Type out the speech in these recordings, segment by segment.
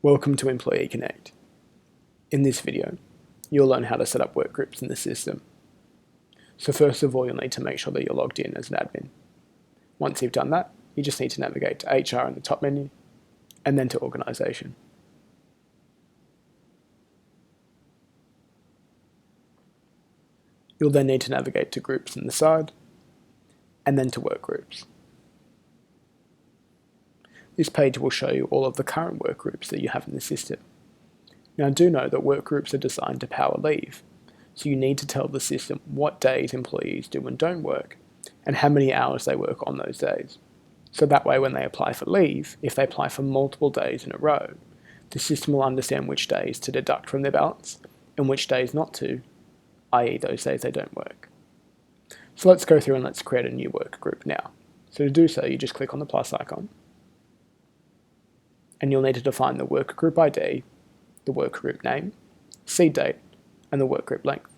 Welcome to EmployeeConnect. In this video, you'll learn how to set up work groups in the system. So first of all, you'll need to make sure that you're logged in as an admin. Once you've done that, you just need to navigate to HR in the top menu, and then to Organisation. You'll then need to navigate to Groups in the side, and then to Work Groups. This page will show you all of the current work groups that you have in the system. Now do know that work groups are designed to power leave, so you need to tell the system what days employees do and don't work, and how many hours they work on those days. So that way when they apply for leave, if they apply for multiple days in a row, the system will understand which days to deduct from their balance, and which days not to, i.e. those days they don't work. So let's go through and let's create a new work group now. So to do so, you just click on the plus icon, and you'll need to define the work group ID, the work group name, seed date, and the work group length.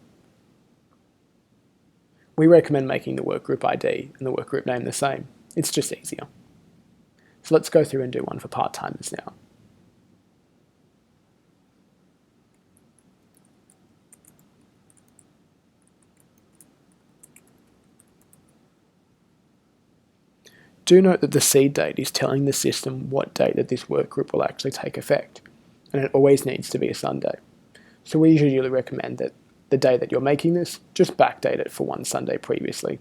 We recommend making the work group ID and the work group name the same. It's just easier. So let's go through and do one for part-timers now. Do note that the seed date is telling the system what date that this work group will actually take effect, and it always needs to be a Sunday. So we usually recommend that the day that you're making this, just backdate it for one Sunday previously.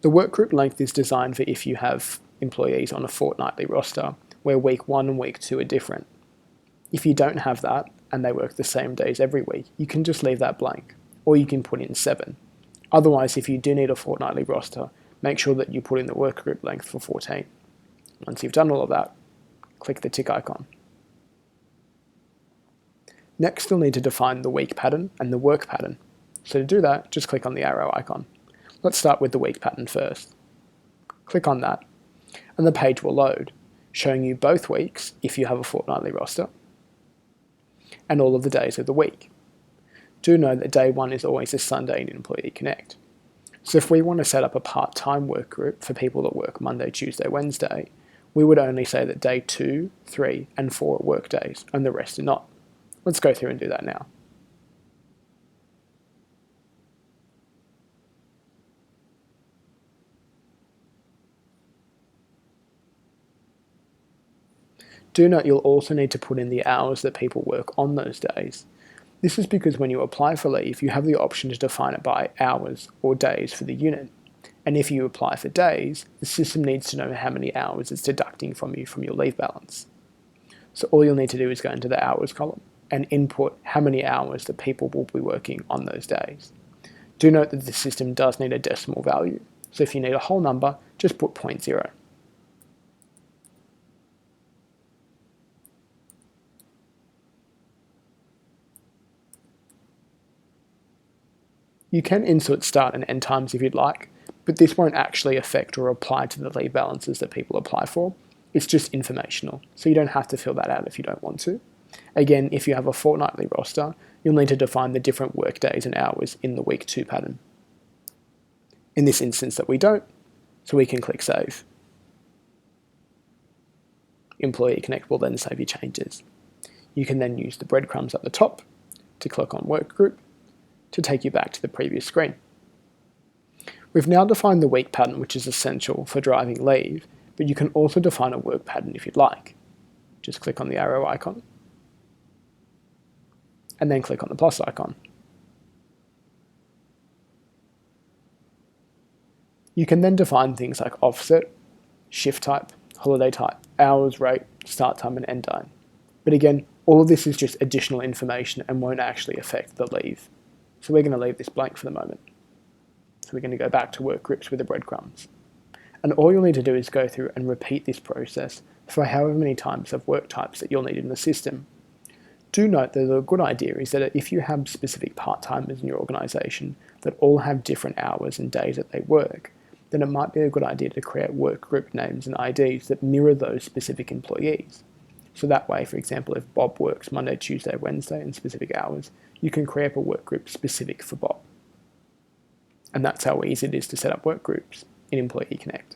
The work group length is designed for if you have employees on a fortnightly roster, where week 1 and week 2 are different. If you don't have that, and they work the same days every week, you can just leave that blank, or you can put in 7. Otherwise, if you do need a fortnightly roster, make sure that you put in the work group length for 14. Once you've done all of that, click the tick icon. Next, you'll need to define the week pattern and the work pattern. So to do that, just click on the arrow icon. Let's start with the week pattern first. Click on that, and the page will load, showing you both weeks if you have a fortnightly roster, and all of the days of the week. Do know that day 1 is always a Sunday in EmployeeConnect. So if we want to set up a part-time work group for people that work Monday, Tuesday, Wednesday, we would only say that day 2, 3, and 4 are work days, and the rest are not. Let's go through and do that now. Do note you'll also need to put in the hours that people work on those days. This is because when you apply for leave, you have the option to define it by hours or days for the unit. And if you apply for days, the system needs to know how many hours it's deducting from you from your leave balance. So all you'll need to do is go into the hours column and input how many hours that people will be working on those days. Do note that the system does need a decimal value. So if you need a whole number, just put 0.0. You can insert start and end times if you'd like, but this won't actually affect or apply to the leave balances that people apply for. It's just informational, so you don't have to fill that out if you don't want to. Again, if you have a fortnightly roster, you'll need to define the different work days and hours in the week 2 pattern. In this instance that we don't, so we can click Save. EmployeeConnect will then save your changes. You can then use the breadcrumbs at the top to click on Work Group to take you back to the previous screen. We've now defined the week pattern, which is essential for driving leave, but you can also define a work pattern if you'd like. Just click on the arrow icon, and then click on the plus icon. You can then define things like offset, shift type, holiday type, hours, rate, start time, and end time. But again, all of this is just additional information and won't actually affect the leave. So we're going to leave this blank for the moment. So we're going to go back to work groups with the breadcrumbs. And all you'll need to do is go through and repeat this process for however many times of work types that you'll need in the system. Do note that a good idea is that if you have specific part-timers in your organisation that all have different hours and days that they work, then it might be a good idea to create work group names and IDs that mirror those specific employees. So that way, for example, if Bob works Monday, Tuesday, Wednesday in specific hours, you can create a work group specific for Bob. And that's how easy it is to set up work groups in EmployeeConnect.